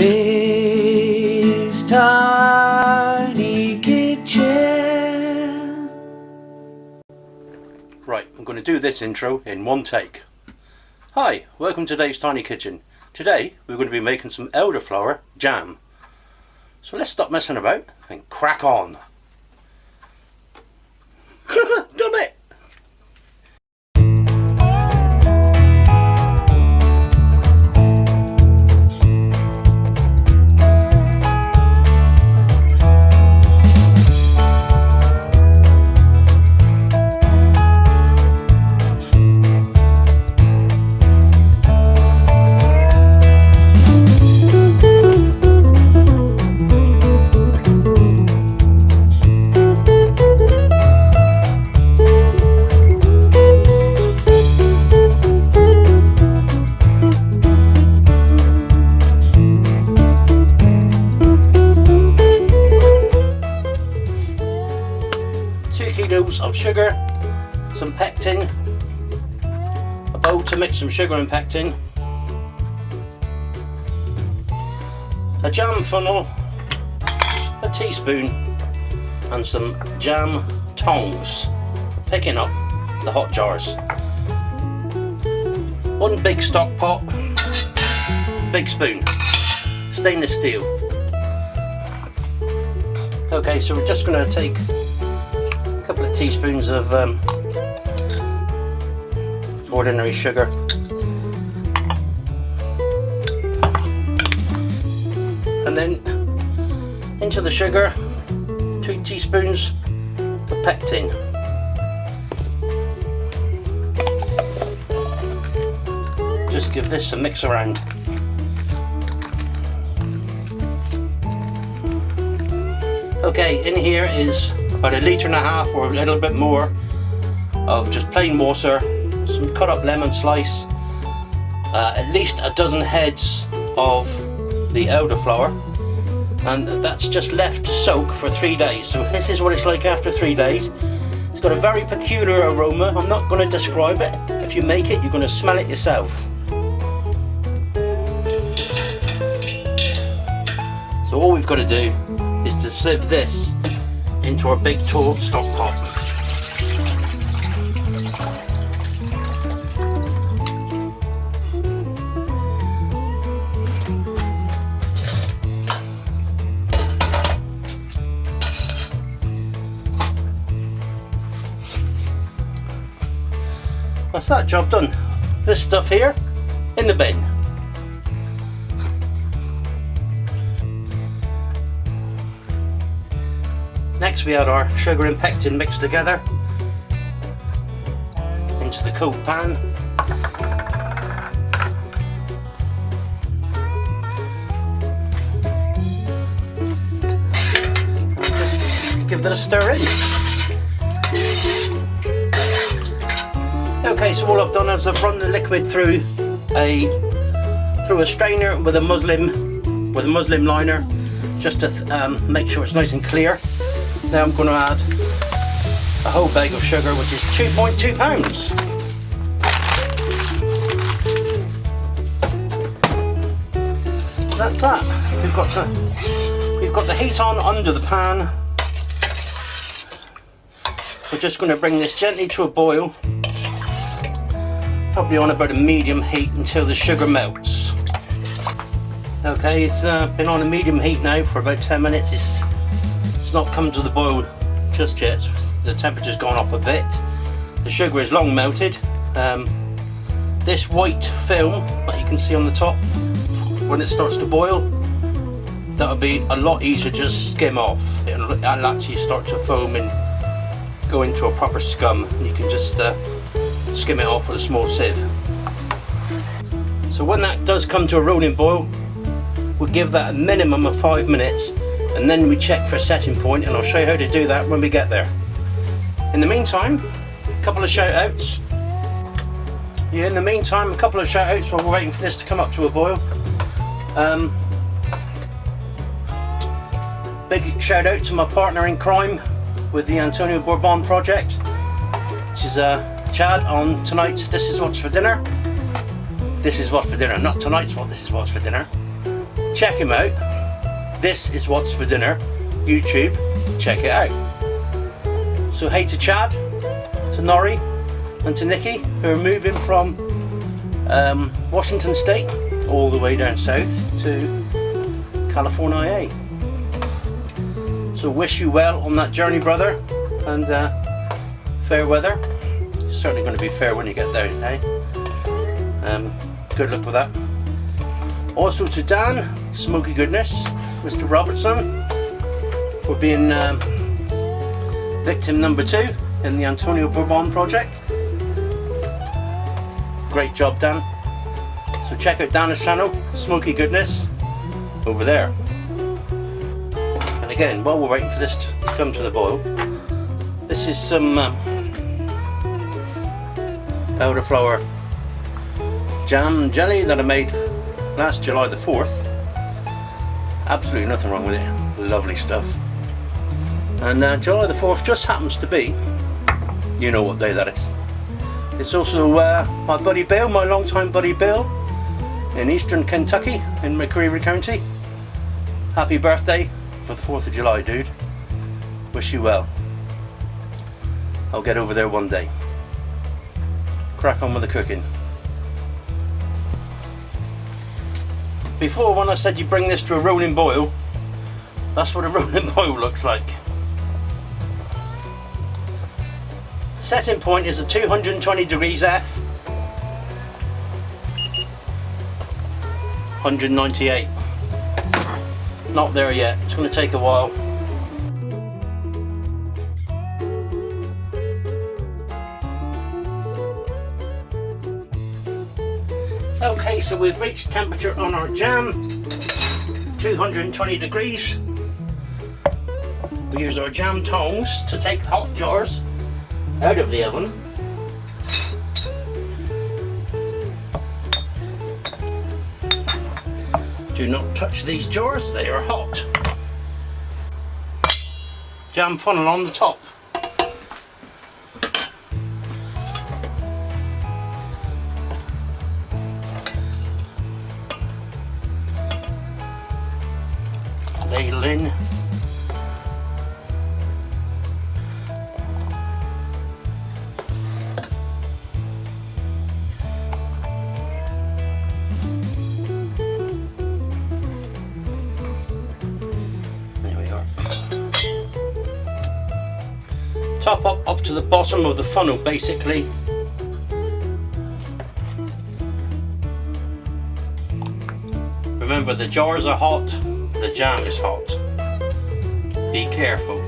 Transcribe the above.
Today's tiny kitchen. Right, I'm going to do this intro in one take. Hi, welcome to today's tiny kitchen. Today we're going to be making some elderflower jam. So let's stop messing about and crack on. Done it! 2 kilos of sugar, some pectin, a bowl to mix some sugar and pectin, a jam funnel, a teaspoon, and some jam tongs for picking up the hot jars. 1 big stock pot, big spoon, stainless steel. Okay, so we're just going to take a couple of teaspoons of ordinary sugar, and then into the sugar 2 teaspoons of pectin. Just give this a mix around. Okay, in here is about 1.5 litres or a little bit more of just plain water, some cut up lemon slice, at least a dozen heads of the elderflower, and that's just left to soak for 3 days. So this is what it's like after 3 days. It's got a very peculiar aroma. I'm not going to describe it. If you make it, you're going to smell it yourself. So all we've got to do is to sieve this into our big tall stock pot. That's that job done. This stuff here in the bin. Next we add our sugar and pectin mixed together into the cold pan. Just give that a stir in. Okay, so all I've done is I've run the liquid through a strainer with a muslin liner, just to make sure it's nice and clear. Now I'm going to add a whole bag of sugar, which is 2.2 pounds. That's that. We've got the heat on under the pan. We're just going to bring this gently to a boil, probably on about a medium heat until the sugar melts. Okay, it's been on a medium heat now for about 10 minutes. It's not come to the boil just yet. The temperature's gone up a bit. The sugar is long melted. This white film that you can see on the top, when it starts to boil, that'll be a lot easier to just skim off. It'll actually start to foam and go into a proper scum. You can just skim it off with a small sieve. So when that does come to a rolling boil, we'll give that a minimum of 5 minutes, and then we check for a setting point, and I'll show you how to do that when we get there. In the meantime, a couple of shout outs. A couple of shout outs while we're waiting for this to come up to a boil. Big shout out to my partner in crime with the Bourbon project, which is Chad, on tonight's This Is What's for Dinner. This is what's for dinner, not tonight's This Is What's for Dinner. check him out. This is What's for Dinner, YouTube, check it out. So hey to Chad, to Norrie and to Nikki, who are moving from Washington State all the way down south to California. So wish you well on that journey, brother, and fair weather. It's certainly going to be fair when you get there, eh? Good luck with that. Also to Dan, Smokey Goodness, Mr. Robertson, for being victim number 2 in the Antonio Bourbon project. Great job, Dan. So check out Dan's channel, Smokey Goodness, over there. And again, while we're waiting for this to come to the boil, this is some Elderflower Jam and jelly that I made last July the 4th. Absolutely nothing wrong with it. Lovely stuff. And July the 4th just happens to be, you know what day that is. It's also my buddy Bill, my longtime buddy Bill, in eastern Kentucky, in McCreary County. Happy birthday for the 4th of July, dude. Wish you well. I'll get over there one day. Crack on with the cooking. Before, when I said you bring this to a rolling boil, that's what a rolling boil looks like. Setting point is at 220 degrees F, 198. Not there yet, it's going to take a while. Okay, so we've reached temperature on our jam, 220 degrees. We use our jam tongs to take the hot jars out of the oven. Do not touch these jars, they are hot. Jam funnel on the top. Ladle in. There we are. Top up to the bottom of the funnel, basically. Remember, the jars are hot. The jam is hot. Be careful.